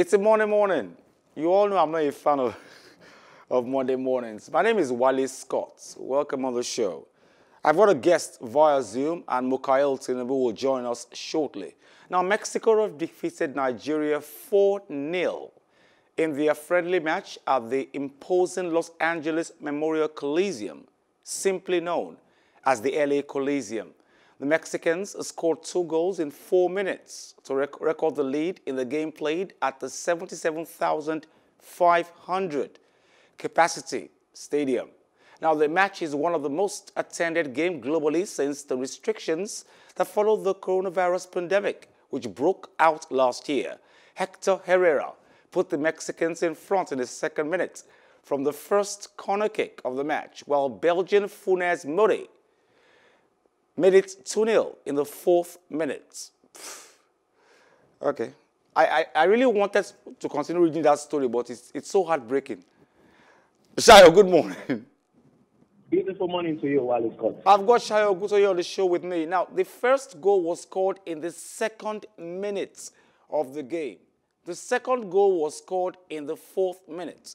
It's a morning. You all know I'm not a fan of Monday mornings. My name is Wale Scott. Welcome on the show. I've got a guest via Zoom, and Mukail Tinubu will join us shortly. Now, Mexico have defeated Nigeria 4-0 in their friendly match at the imposing Los Angeles Memorial Coliseum, simply known as the LA Coliseum. The Mexicans scored 2 goals in 4 minutes to record the lead in the game played at the 77,500 capacity stadium. Now, the match is one of the most attended games globally since the restrictions that followed the coronavirus pandemic, which broke out last year. Hector Herrera put the Mexicans in front in the 2nd minute from the first corner kick of the match, while Belgian Funes Mori made it 2-0 in the 4th minute. Okay. I really wanted to continue reading that story, but it's so heartbreaking. Sayo, good morning. Beautiful morning to you, Wale Scott. I've got Sayo Oguntoye on the show with me. Now, the first goal was scored in the 2nd minute of the game. The 2nd goal was scored in the 4th minute.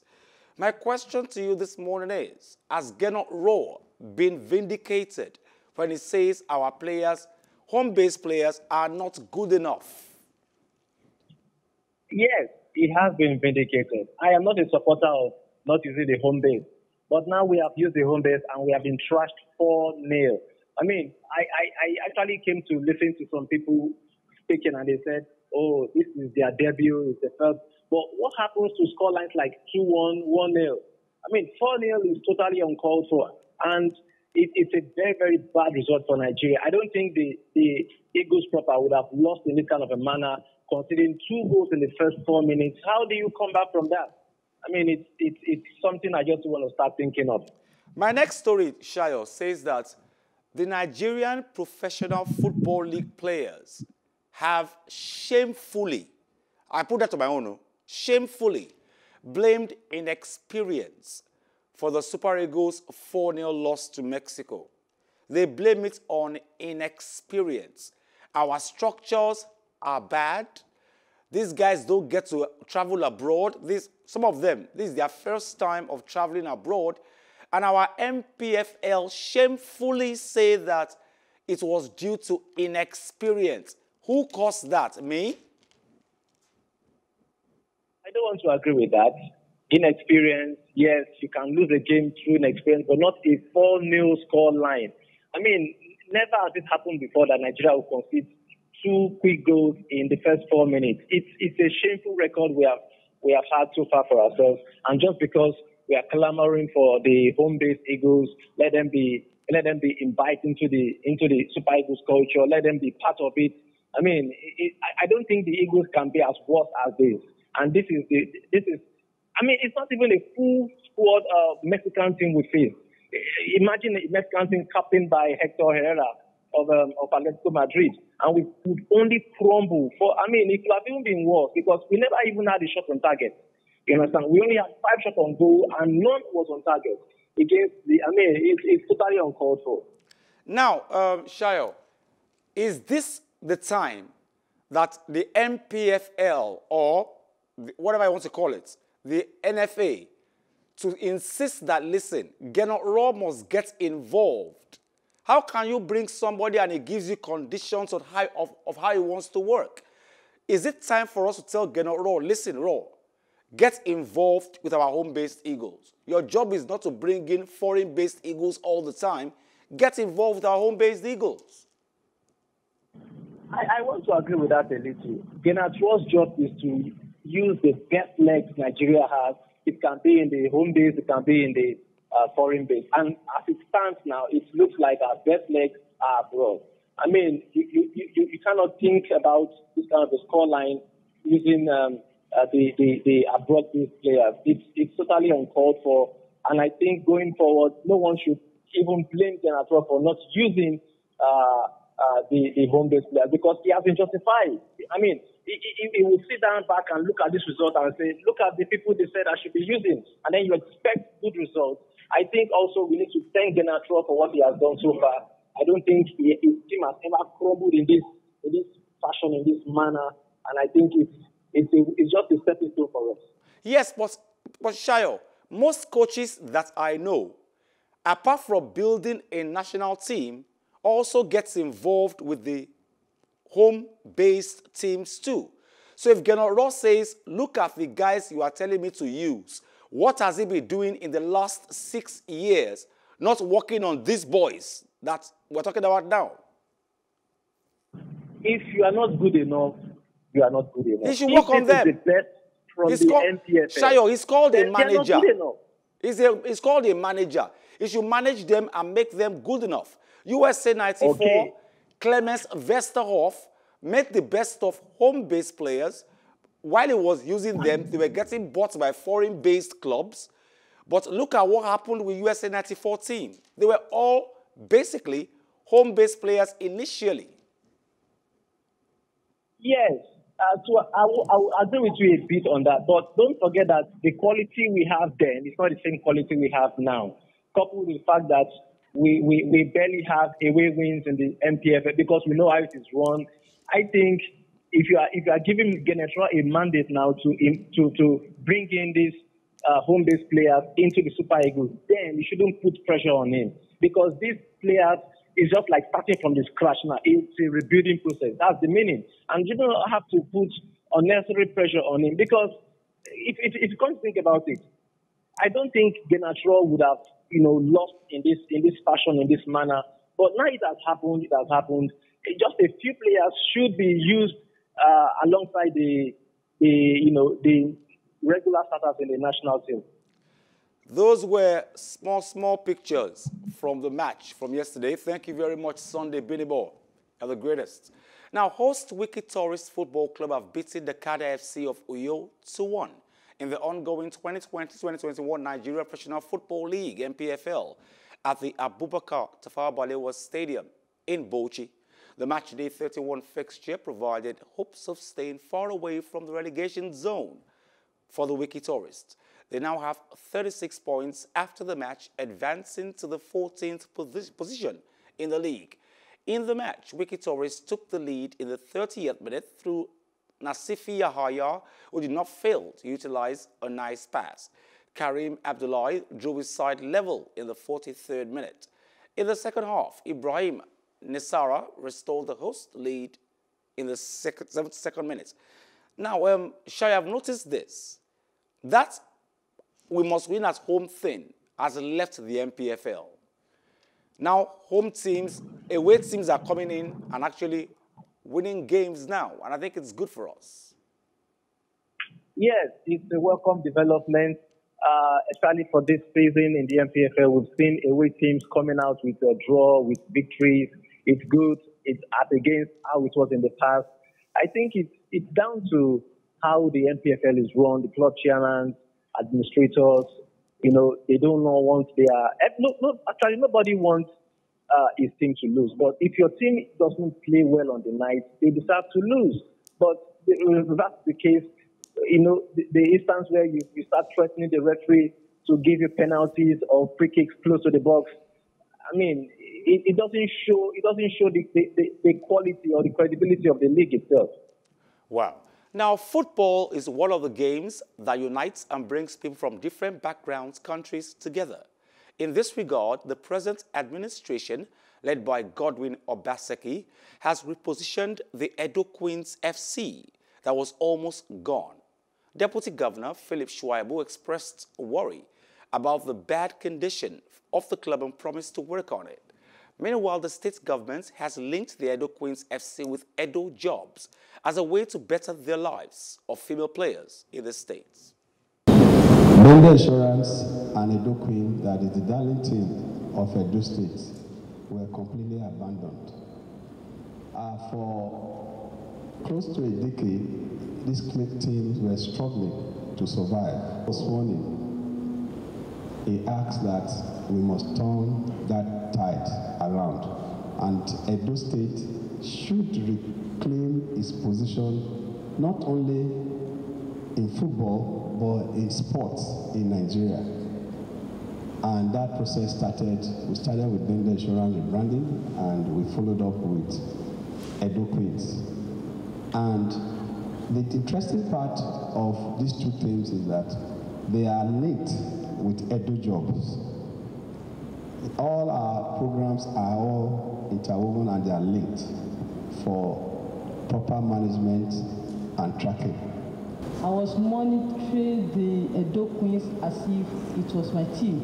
My question to you this morning is, has Gernot Rohr been vindicated when he says our players, home-based players, are not good enough? Yes, he has been vindicated. I am not a supporter of not using the home base, but now we have used the home base and we have been trashed 4-0. I mean, I actually came to listen to some people speaking and they said, oh, this is their debut, it's the first. But what happens to score lines like 2-1, 1-0? I mean, 4-0 is totally uncalled for. And it's a very, very bad result for Nigeria. I don't think the Eagles proper would have lost in this kind of a manner, considering 2 goals in the first 4 minutes. How do you come back from that? I mean, it's something I just want to start thinking of. My next story, Shayo, says that the Nigerian Professional Football League players have shamefully, I put that to my own, shamefully blamed Inexperience for the Super Eagles' 4-0 loss to Mexico. They blame it on inexperience. Our structures are bad. These guys don't get to travel abroad. Some of them, this is their first time of traveling abroad. And our NPFL shamefully say that it was due to inexperience. Who caused that? Me? I don't want to agree with that. Inexperience, yes, you can lose a game through inexperience, but not a 4-0 score line. I mean, never has it happened before that Nigeria will concede 2 quick goals in the first 4 minutes. It's a shameful record we have had so far for ourselves. And just because we are clamoring for the home-based Eagles, let them be invited into the Super Eagles culture, let them be part of it. I mean, I don't think the Eagles can be as worse as this. And this is. I mean, it's not even a full squad Mexican team we face. Imagine a Mexican team captained by Hector Herrera of Atletico Madrid, and we could only crumble for. I mean, it could have even been worse because we never even had a shot on target. You understand? We only had 5 shots on goal, and none was on target against the. I mean, it's totally uncalled for. Now, Shayo, is this the time that the NPFL or whatever I want to call it, the NFA, to insist that, listen, Gernot Rohr must get involved? How can you bring somebody and he gives you conditions of how he wants to work? Is it time for us to tell Gernot Rohr, listen, Rohr, get involved with our home-based Eagles. Your job is not to bring in foreign-based Eagles all the time. Get involved with our home-based Eagles. I want to agree with that a little. Gernot Rohr's job is to use the best legs Nigeria has. It can be in the home base, it can be in the foreign base. And as it stands now, it looks like our best legs are abroad. I mean, you cannot think about this kind of a scoreline using the abroad-based players. It's totally uncalled for. And I think going forward, no one should even blame Gernot Rohr for not using the home-based players because he has been justified. I mean, he will sit down back and look at this result and say, look at the people they said I should be using, and then you expect good results. I think also we need to thank Gernot Rohr for what he has done so far. I don't think his team has ever crumbled in this fashion, in this manner, and I think it's just a stepping stone for us. Yes, but Sayo, most coaches that I know, apart from building a national team, also gets involved with the home-based teams too. So if Gernot Ross says, look at the guys you are telling me to use, what has he been doing in the last 6 years, not working on these boys that we're talking about now? If you are not good enough, you are not good enough. He should work on them. Is the best from the NPFL. Shayo, he's called a manager. They are not good enough. He's called a manager. He should manage them and make them good enough. USA 94, Okay. Clemens Westerhoff made the best of home-based players. While he was using them, they were getting bought by foreign-based clubs. But look at what happened with USA 94 team. They were all basically home-based players initially. Yes, so I will agree with you a bit on that. But don't forget that the quality we have then is not the same quality we have now. Coupled with the fact that we barely have away wins in the NPFL because we know how it is run. I think if you are giving Genetra a mandate now to bring in these home-based players into the Super Eagles, then you shouldn't put pressure on him because these players is just like starting from the scratch now. It's a rebuilding process. That's the meaning. And you don't have to put unnecessary pressure on him because if you come to think about it, I don't think Genetra would have lost in this fashion, in this manner. But now it has happened. It has happened. Just a few players should be used alongside the regular starters in the national team. Those were small pictures from the match from yesterday. Thank you very much, Sunday Binibo. You're the greatest. Now, host Wikki Tourists Football Club have beaten the Dakkada FC of Uyo 2-1 in the ongoing 2020-2021 Nigeria Professional Football League, NPFL, at the Abubakar Tafawa Balewa Stadium in Bauchi. The matchday 31 fixture provided hopes of staying far away from the relegation zone for the Wikki Tourists. They now have 36 points after the match, advancing to the 14th position in the league. In the match, Wikki Tourists took the lead in the 30th minute through Nasifi Yahaya, who did not fail to utilize a nice pass. Karim Abdullahi drew his side level in the 43rd minute. In the second half, Ibrahim Nisara restored the host lead in the 72nd minute. Now, Shai, I've noticed this. That we must win at home thing has left the NPFL. Now, home teams, away teams are coming in and actually winning games now, and I think it's good for us. Yes, it's a welcome development, especially for this season in the NPFL. We've seen away teams coming out with a draw, with victories. It's good. It's up against how it was in the past. I think it's down to how the NPFL is run, the club chairman, administrators. They don't know once they are. Actually, nobody wants his team to lose. But if your team doesn't play well on the night, they deserve to lose. But that's the case. The instance where you start threatening the referee to give you penalties or free kicks close to the box. I mean, it doesn't show. It doesn't show the quality or the credibility of the league itself. Wow. Now, football is one of the games that unites and brings people from different backgrounds, countries together. In this regard, the present administration, led by Godwin Obaseki, has repositioned the Edo Queens FC that was almost gone. Deputy Governor Philip Shuaibu expressed worry about the bad condition of the club and promised to work on it. Meanwhile, the state government has linked the Edo Queens FC with Edo Jobs as a way to better their lives of female players in the states. Bender Insurance and Edo Queen, that is the darling team of Edo State, were completely abandoned. For close to a decade, these teams were struggling to survive. This morning, he asked that we must turn that tide around, and Edo State should reclaim its position not only in football but in sports in Nigeria. And that process started. We started with Bender Insurance rebranding, and we followed up with Edo Queens. And The interesting part of these two teams is that they are linked with Edo jobs. All our programs are all interwoven and they are linked for proper management and tracking. I was monitoring the Edo Queens as if it was my team.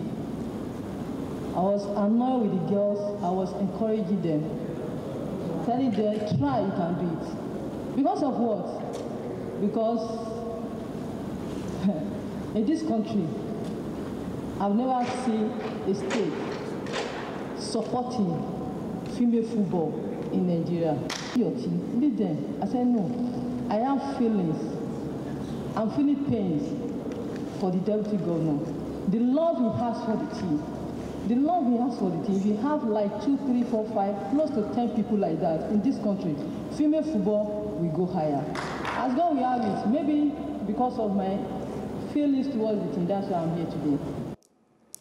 I was annoyed with the girls. I was encouraging them, telling them, try, you can do it. Because of what? Because in this country, I've never seen a state supporting female football in Nigeria. Your team, lead them. I said, no, I have feelings. I'm feeling pains for the deputy governor. The love he has for the team. The love he has for the team. If you have like 2, 3, 4, 5, close to 10 people like that in this country, female football will go higher. As God will have it, maybe because of my feelings towards the team, that's why I'm here today.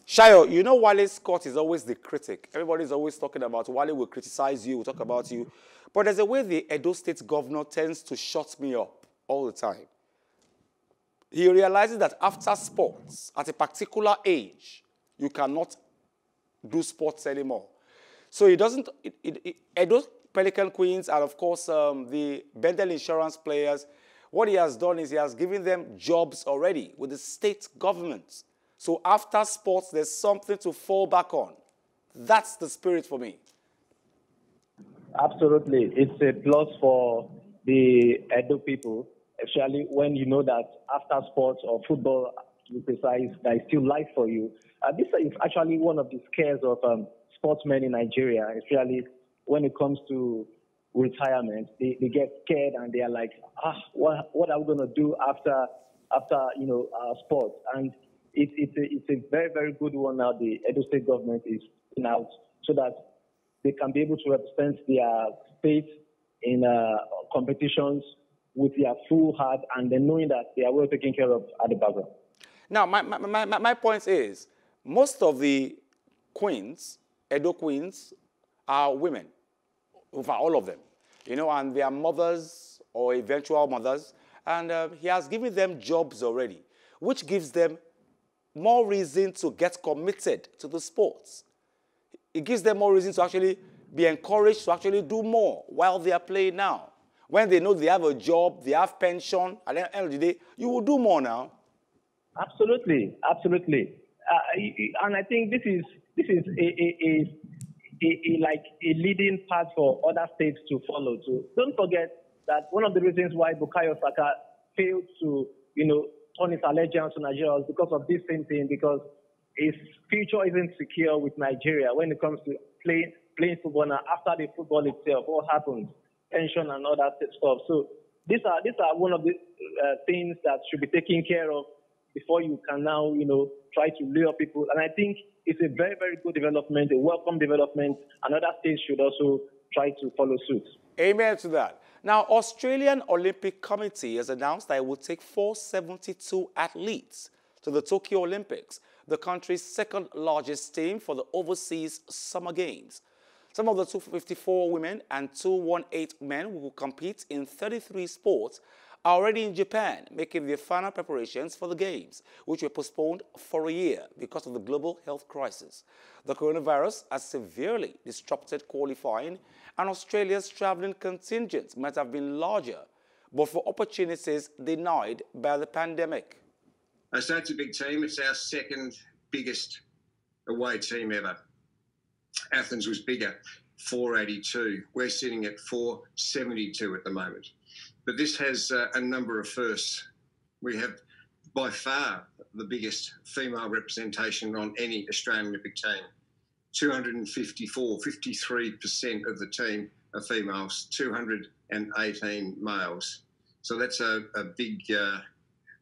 Sayo, you know Wale Scott is always the critic. Everybody's always talking about Wale will criticize you, will talk about you. But there's a way the Edo State governor tends to shut me up all the time. He realizes that after sports, at a particular age, you cannot do sports anymore. So he doesn't, Edo Pelican Queens and of course the Bendel Insurance players, what he has done is he has given them jobs already with the state government. So after sports, there's something to fall back on. That's the spirit for me. Absolutely. It's a plus for the Edo people, especially when you know that after sports or football, to be precise, there is still life for you. This is actually one of the scares of sportsmen in Nigeria, especially when it comes to retirement. They get scared and they are like, what are we going to do after sports? And it's a very, very good one now the Edo State government is putting out so that they can be able to represent their state in competitions with their full heart and then knowing that they are well taken care of at the background. Now, my point is, most of the queens, Edo queens, are women. In fact, all of them. You know, and they are mothers or eventual mothers. And he has given them jobs already, which gives them more reason to get committed to the sports. It gives them more reason to actually be encouraged to actually do more while they are playing now. When they know they have a job, they have pension, at the end of the day, you will do more now. Absolutely, absolutely. And I think this is like a leading path for other states to follow too. Don't forget that one of the reasons why Bukayo Saka failed to, turn his allegiance to Nigeria was because of this same thing, because his future isn't secure with Nigeria when it comes to playing football. Now, after the football itself, what happens? Pension and all that stuff. So these are one of the things that should be taken care of before you can now, try to lure people. And I think it's a very, very good development, a welcome development. And other states should also try to follow suit. Amen to that. Now, Australian Olympic Committee has announced that it will take 472 athletes to the Tokyo Olympics, the country's second largest team for the overseas Summer Games. Some of the 254 women and 218 men who will compete in 33 sports are already in Japan, making their final preparations for the Games, which were postponed for a year because of the global health crisis. The coronavirus has severely disrupted qualifying, and Australia's traveling contingent might have been larger, but for opportunities denied by the pandemic. So it's a big team. It's our second biggest away team ever. Athens was bigger, 482. We're sitting at 472 at the moment. But this has a number of firsts. We have by far the biggest female representation on any Australian Olympic team. 254, 53% of the team are females, 218 males. So that's a big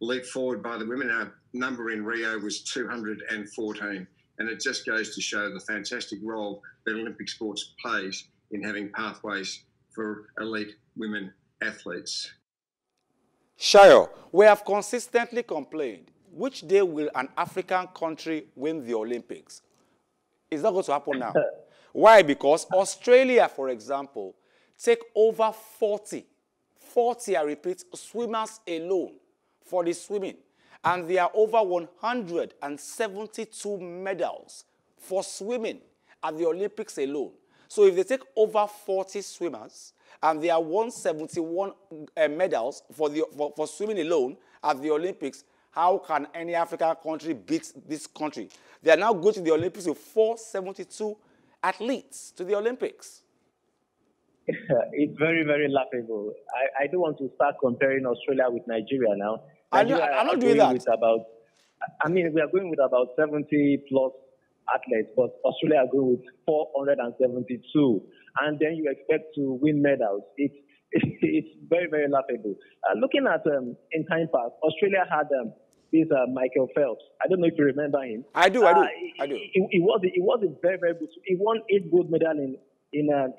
leap forward by the women. Our number in Rio was 214. And it just goes to show the fantastic role that Olympic sports plays in having pathways for elite women athletes. Sayo, we have consistently complained, which day will an African country win the Olympics? It's not going to happen now. Why? Because Australia, for example, take over 40 40, I repeat, swimmers alone for the swimming. And there are over 172 medals for swimming at the Olympics alone. So if they take over 40 swimmers and there are 171 medals for swimming alone at the Olympics, how can any African country beat this country? They are now going to the Olympics with 472 athletes to the Olympics. It's very, very laughable. I don't want to start comparing Australia with Nigeria now. I'm not doing that. We are going with about 70 plus athletes, but Australia are going with 472. And then you expect to win medals. It's very, very laughable. Looking at in time past, Australia had this Michael Phelps. I don't know if you remember him. I do. He was a very, very good. He won 8 gold medals in I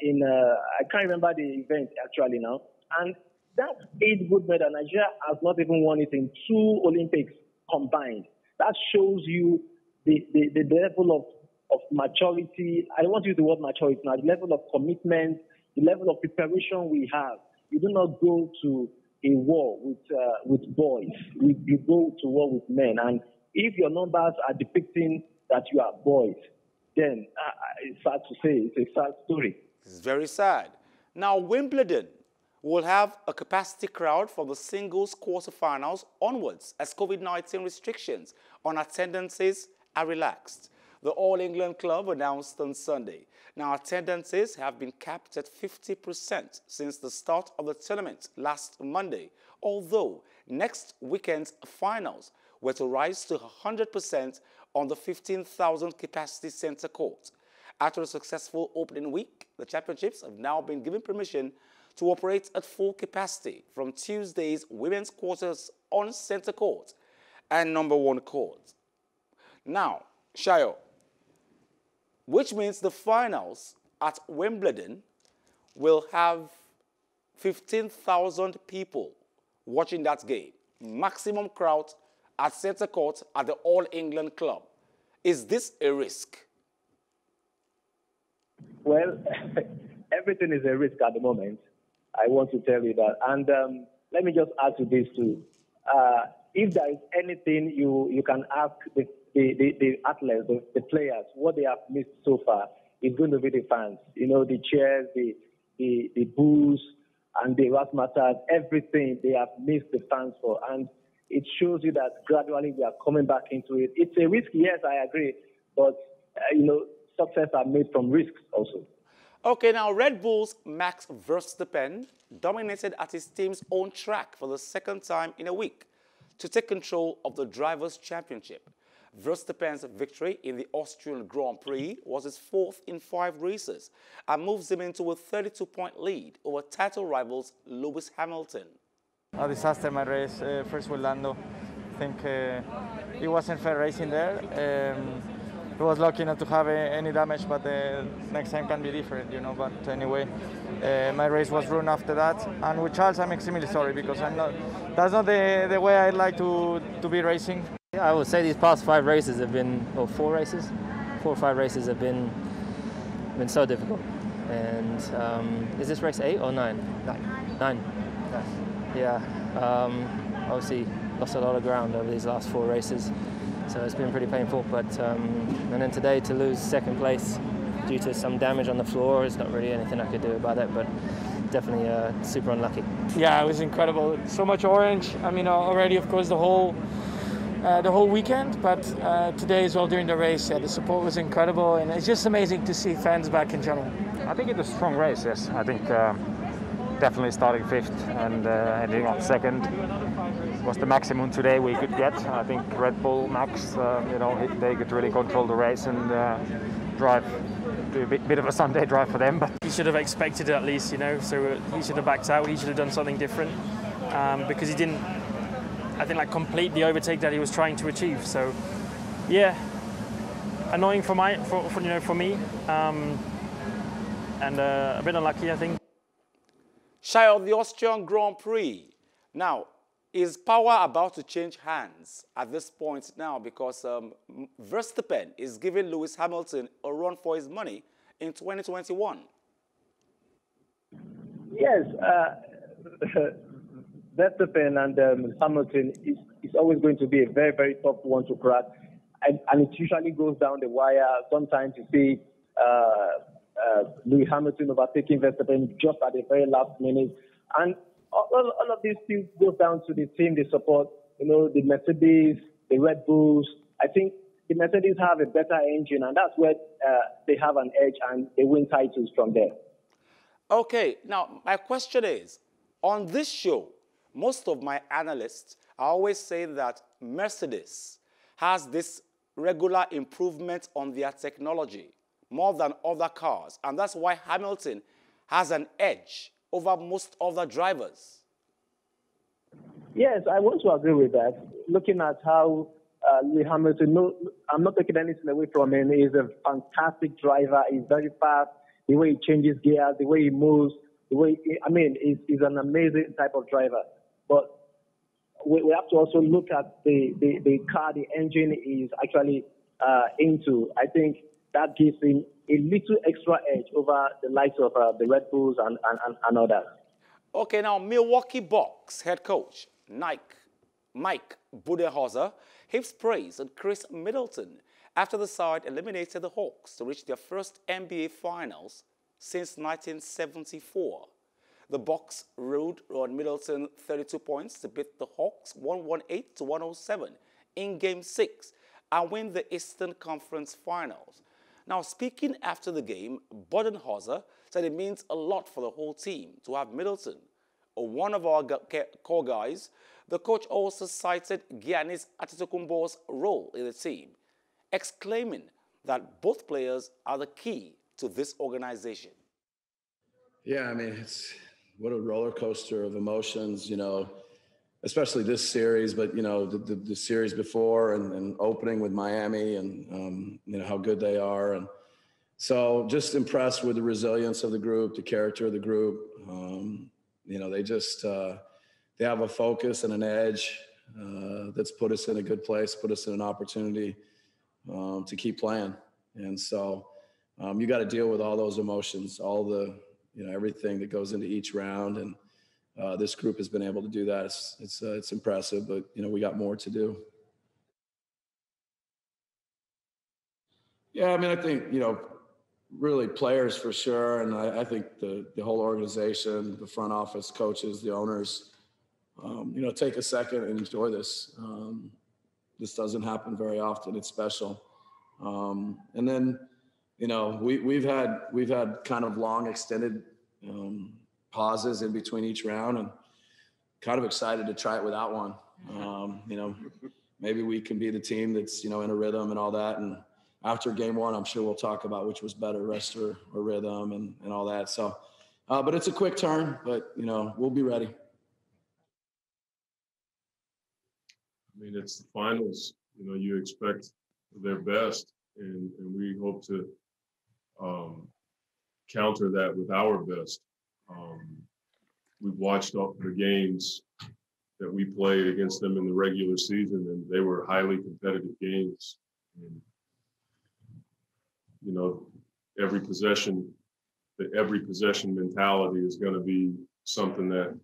can't remember the event actually now. And that 8 gold medal, Nigeria has not even won it in 2 Olympics combined. That shows you the level of maturity. I don't want to use the word maturity now. The level of commitment, the level of preparation we have. You do not go to a war with boys. You go to war with men. And if your numbers are depicting that you are boys, then it's sad to say. It's a sad story. It's very sad. Now, Wimbledon will have a capacity crowd from the singles quarterfinals onwards as COVID-19 restrictions on attendances are relaxed. The All England Club announced on Sunday. Now, attendances have been capped at 50% since the start of the tournament last Monday, although next weekend's finals were to rise to 100% on the 15,000 capacity centre court. After a successful opening week, the championships have now been given permission to operate at full capacity from Tuesday's women's quarters on centre court and number 1 court. Now, Sayo, which means the finals at Wimbledon will have 15,000 people watching that game. Maximum crowd at centre court at the All England Club. Is this a risk? Well, everything is a risk at the moment. I want to tell you that. And let me just add to this too. If there is anything you can ask the athletes, the players, what they have missed so far, is going to be the fans. You know, the chairs, the booze, and the razzmatazz, everything they have missed the fans for. And it shows you that gradually we are coming back into it. It's a risk, yes, I agree, but, success are made from risks also. Okay, now Red Bull's Max Verstappen dominated at his team's own track for the 2nd time in a week to take control of the Drivers' Championship. Verstappen's victory in the Austrian Grand Prix was his 4th in 5 races and moves him into a 32-point lead over title rivals Lewis Hamilton. A disaster, my race, first with Lando. I think it wasn't fair racing there. I was lucky not to have any damage, but next time can be different, But anyway, my race was ruined after that. And with Charles, I'm extremely sorry because that's not the way I like to be racing. Yeah, I would say these past 5 races have been, 4 races? 4 or 5 races have been so difficult. And is this race 8 or 9? 9. Yeah, obviously lost a lot of ground over these last 4 races. So it's been pretty painful, but and then today to lose 2nd place due to some damage on the floor, it's not really anything I could do about it, but definitely super unlucky. Yeah, it was incredible. So much orange. I mean, already, of course, the whole weekend, but today as well during the race, the support was incredible, and it's just amazing to see fans back in general. I think it was a strong race, yes. I think definitely starting 5th and ending up 2nd was the maximum today we could get. I think Red Bull Max, they could really control the race and drive, do a bit of a Sunday drive for them. But he should have expected it at least, so he should have backed out. He should have done something different because he didn't, I think, complete the overtake that he was trying to achieve. So, yeah, annoying for me, and a bit unlucky, I think. Sayo, the Austrian Grand Prix. Now, is power about to change hands at this point now because Verstappen is giving Lewis Hamilton a run for his money in 2021? Yes, Verstappen and Hamilton is always going to be a very, very tough one to crack. And it usually goes down the wire. Sometimes you see Lewis Hamilton overtaking Verstappen just at the very last minute. And all of these things goes down to the team they support. You know, the Mercedes, the Red Bulls. I think the Mercedes have a better engine, and that's where they have an edge, and they win titles from there. Okay, now my question is, on this show, most of my analysts always say that Mercedes has this regular improvement on their technology more than other cars, and that's why Hamilton has an edge over most other drivers. Yes, I want to agree with that. Looking at how Lewis Hamilton, no, I'm not taking anything away from him. He's a fantastic driver. He's very fast. The way he changes gears, the way he moves, the way he's an amazing type of driver. But we have to also look at the car, the engine is actually into. I think that gives him a little extra edge over the likes of the Red Bulls and others. Okay, now Milwaukee Bucks head coach Mike Budenholzer heaps praise on Chris Middleton after the side eliminated the Hawks to reach their first NBA Finals since 1974. The Bucks ruled on Middleton 32 points to beat the Hawks 118 to 107 in Game 6 and win the Eastern Conference Finals. Now, speaking after the game, Budenholzer said it means a lot for the whole team to have Middleton, one of our core guys. The coach also cited Giannis Antetokounmpo's role in the team, exclaiming that both players are the key to this organization. Yeah, I mean, it's what a roller coaster of emotions, you know, especially this series, but, you know, the series before and opening with Miami and, you know, how good they are. And so just impressed with the resilience of the group, the character of the group. You know, they just, they have a focus and an edge that's put us in a good place, put us in an opportunity to keep playing. And so you got to deal with all those emotions, all the, you know, everything that goes into each round. And this group has been able to do that. It's impressive, but, you know, we got more to do. Yeah, I mean, I think, you know, really players for sure. And I think the whole organization, the front office, coaches, the owners, you know, take a second and enjoy this. This doesn't happen very often. It's special. And then, you know, we've had kind of long extended pauses in between each round, and kind of excited to try it without one. You know, maybe we can be the team that's, you know, in a rhythm and all that. And after game one, I'm sure we'll talk about which was better, rest or rhythm and all that. So, but it's a quick turn, but, you know, we'll be ready. I mean, it's the finals. You know, you expect their best, and we hope to counter that with our best. We've watched all the games that we played against them in the regular season, and they were highly competitive games. And, you know, every possession mentality is going to be something that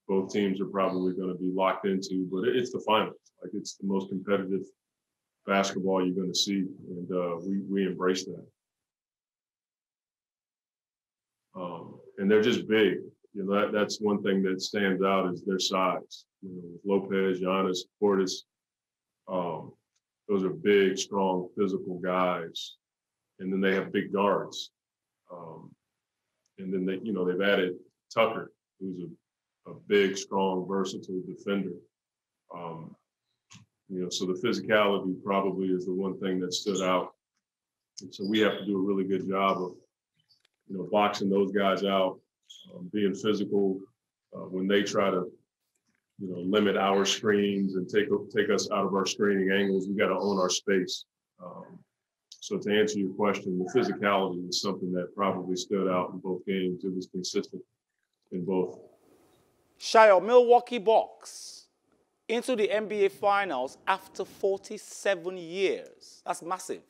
both teams are probably going to be locked into. But it's the finals. Like, it's the most competitive basketball you're going to see, and we embrace that. And they're just big. You know, that's one thing that stands out is their size. You know, with Lopez, Giannis, Portis, those are big, strong, physical guys. And then they have big guards. And then they've added Tucker, who's a big, strong, versatile defender. You know, so the physicality probably is the one thing that stood out. And so we have to do a really good job of, you know, boxing those guys out, being physical when they try to, you know, limit our screens and take us out of our screening angles. We got to own our space. So to answer your question, the physicality is something that probably stood out in both games. It was consistent in both. Sayo, Milwaukee Bucks into the NBA Finals after 47 years. That's massive.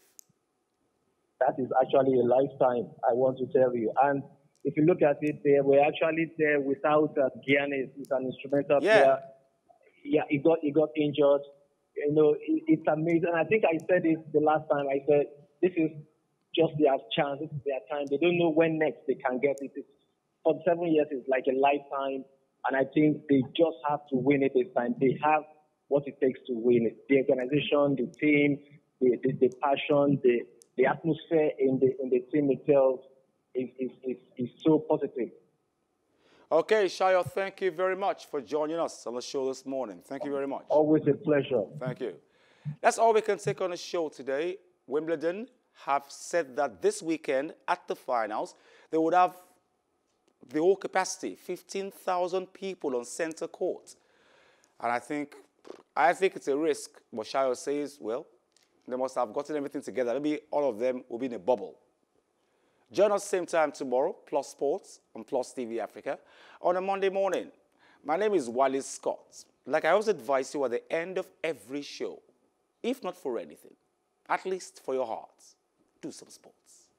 That is actually a lifetime, I want to tell you. And if you look at it, they were actually there without Giannis. He's an instrumental Yeah. player. Yeah, he got injured. You know, it's amazing. And I think I said it the last time. I said, this is just their chance. This is their time. They don't know when next they can get it. It's, for 7 years is like a lifetime. And I think they just have to win it this time. They have what it takes to win it. The organization, the team, the passion, the atmosphere in the team itself is so positive. Okay, Sayo, thank you very much for joining us on the show this morning. Thank you very much. Always a pleasure. Thank you. That's all we can take on the show today. Wimbledon have said that this weekend at the finals, they would have the whole capacity, 15,000 people on center court. And I think it's a risk. But Sayo says, well, they must have gotten everything together. Maybe all of them will be in a bubble. Join us same time tomorrow, Plus Sports on PlusTvAfrica on a Monday morning. My name is Wally Scott. Like I always advise you at the end of every show, if not for anything, at least for your hearts, do some sports.